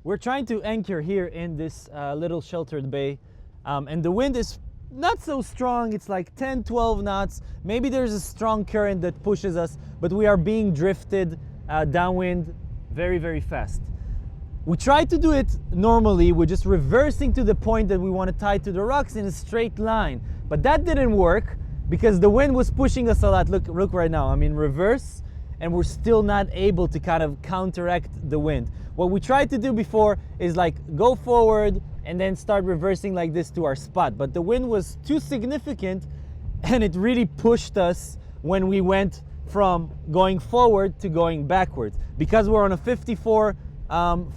we're trying to anchor here in this little sheltered bay, and the wind is not so strong. It's like 10-12 knots. Maybe there's a strong current that pushes us, but we are being drifted downwind very, very fast. We try to do it normally. We're just reversing to the point that we want to tie to the rocks in a straight line, but that didn't work because the wind was pushing us a lot. Look right now, I'm in reverse and we're still not able to kind of counteract the wind. What we tried to do before is like go forward and then start reversing like this to our spot, but the wind was too significant and it really pushed us when we went from going forward to going backwards. Because we're on a 54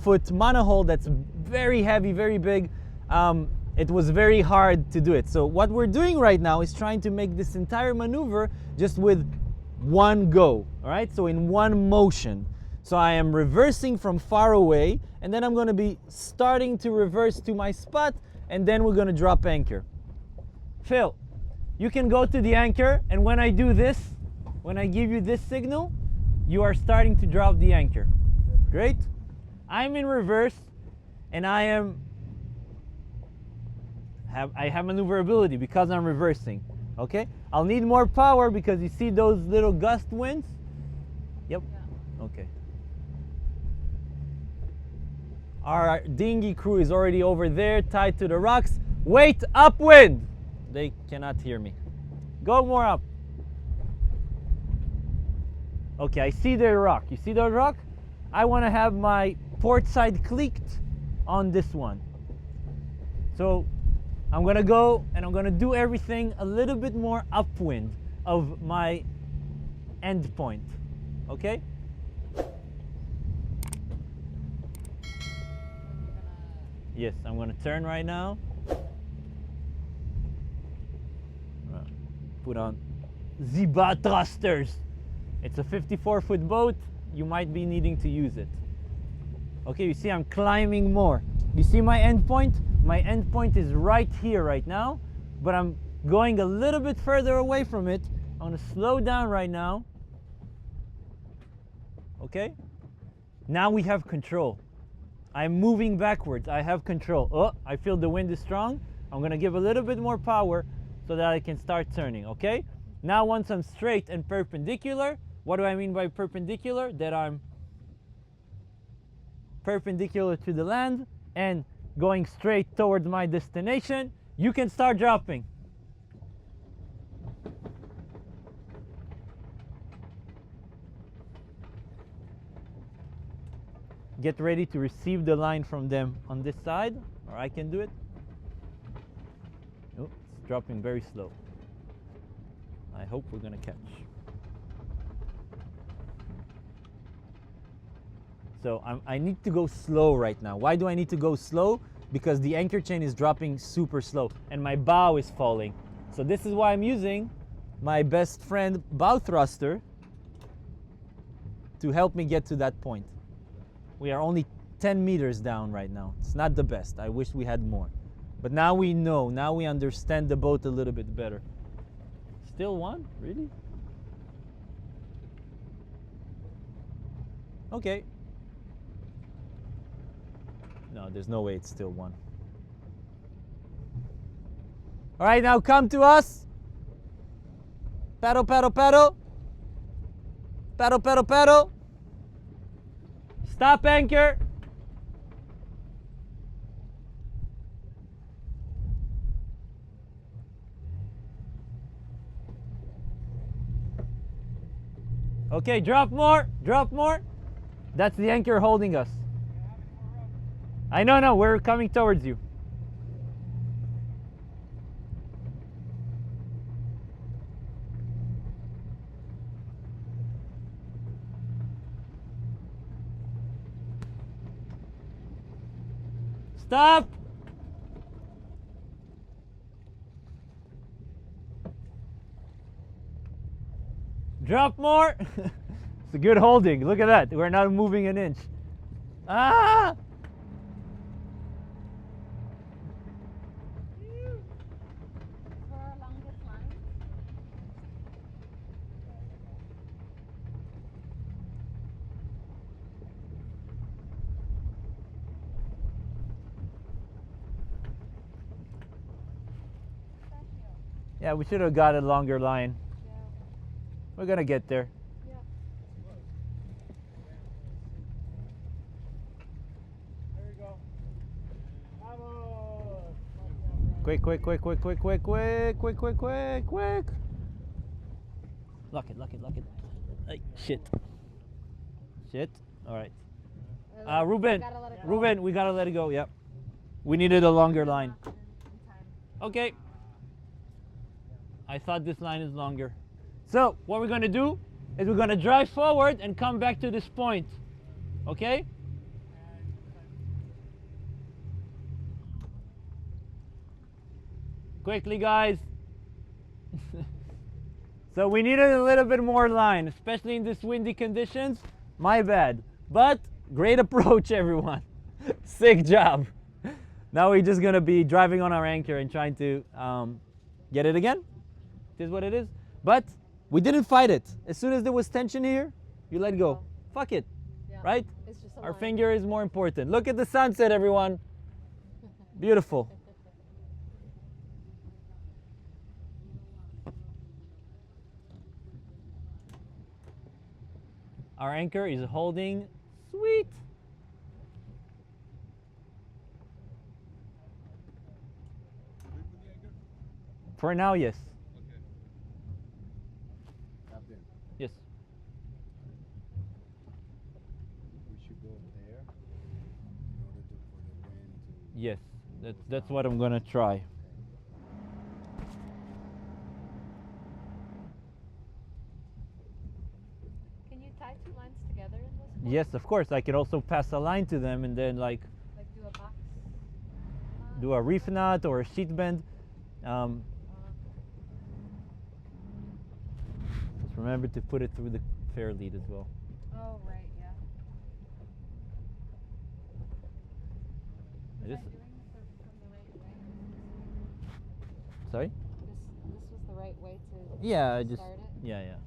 foot monohull that's very heavy, very big, it was very hard to do it. So what we're doing right now is trying to make this entire maneuver just with one go, all right? So in one motion. So I am reversing from far away, and then I'm going to be starting to reverse to my spot, and then we're going to drop anchor. Phil, you can go to the anchor, and when I do this, when I give you this signal, you are starting to drop the anchor. Great. I'm in reverse, and I have maneuverability because I'm reversing. Okay, I'll need more power because you see those little gust winds. Yep. Yeah. Okay. Our dinghy crew is already over there, tied to the rocks. Wait, upwind! They cannot hear me. Go more up. Okay, I see the rock. You see the rock? I want to have my port side clicked on this one. So I'm gonna go and I'm gonna do everything a little bit more upwind of my end point. Okay? Yes, I'm gonna turn right now. Put on the bow thrusters. It's a 54-foot boat. You might be needing to use it. Okay, you see I'm climbing more. You see my end point? My end point is right here right now, but I'm going a little bit further away from it. I'm gonna slow down right now. Okay? Now we have control. I'm moving backwards. I have control. Oh, I feel the wind is strong. I'm gonna give a little bit more power so that I can start turning, okay? Now once I'm straight and perpendicular, what do I mean by perpendicular? That I'm perpendicular to the land and going straight towards my destination, you can start dropping. Get ready to receive the line from them on this side, or I can do it. Oh, it's dropping very slow. I hope we're gonna catch. So I need to go slow right now. Why do I need to go slow? Because the anchor chain is dropping super slow and my bow is falling. So this is why I'm using my best friend bow thruster to help me get to that point. We are only 10 meters down right now. It's not the best. I wish we had more. But now we know, now we understand the boat a little bit better. Still one? Really? Okay. No, there's no way it's still one. All right, now come to us. Paddle, paddle, paddle. Paddle, paddle, paddle. Stop anchor. Okay, drop more, drop more. That's the anchor holding us. I know, no, we're coming towards you. Stop! Drop more! It's a good holding. Look at that. We're not moving an inch. Ah! Yeah, we should have got a longer line. Yeah. We're gonna get there. Yeah. There we go. Vamos. Quick, quick, quick, quick, quick, quick, quick, quick, quick, quick, quick. Lock it, lock it, lock it. Ay, shit. Shit. All right. Ruben, Gotta let it go. Ruben, we gotta let it go. Yep. We needed a longer line. In time. Okay. I thought this line is longer. So what we're gonna do is we're gonna drive forward and come back to this point. Okay? Quickly, guys. So we needed a little bit more line, especially in this windy conditions. My bad. But great approach, everyone. Sick job. Now we're just gonna be driving on our anchor and trying to get it again. It is what it is. But we didn't fight it. As soon as there was tension here, you let go. Fuck it. Yeah. Right? It's just a Our line. finger is more important. Look at the sunset, everyone. Beautiful. Our anchor is holding sweet. For now, yes. Captain, Yes. we should go there in order to, for the wind to. Yes. That's what I'm gonna try. Can you tie two lines together in this one? Yes, of course. I can also pass a line to them and then like Like do a box? do a reef knot or a sheet bend. Just remember to put it through the fair lead as well. Oh, right, yeah. I Was I just- doing this from the right way? Sorry? This was the right way to Yeah, I just start it? yeah, yeah. Yeah, this is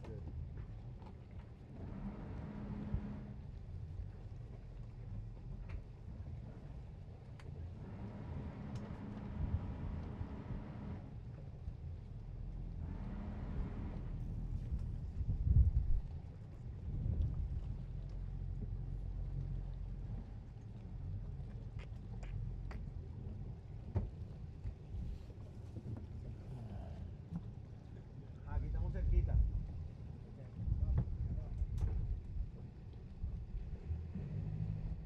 good. Aquí estamos cerquita.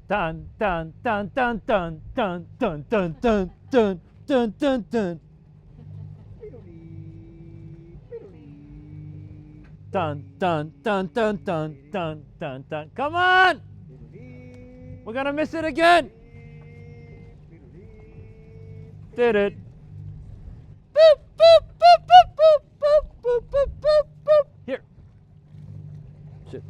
Dun dun dun dun dun dun dun dun dun dun dun dun dun Pirulí, pirulí. dun dun dun dun dun dun dun dun. Come on! Pirulí, We're gonna miss it again! pirulí. Did it. Boop, boop, boop, boop, boop, boop, boop, boop, boop, boop. Here. Shit.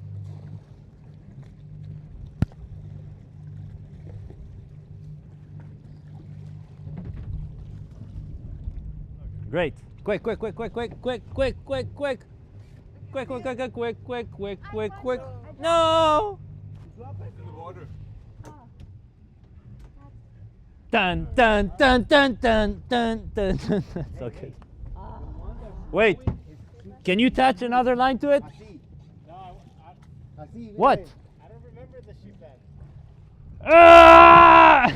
Great. Quick, quick, quick, quick, quick, quick, quick, quick, quick. Quick, quick, quick, quick, quick, quick, quick, quick, quick. No! Dun dun dun dun dun dun dun dun. That's okay. Wait. Can you attach another line to it? Así. Así. What? I don't remember the sheep band. Ah!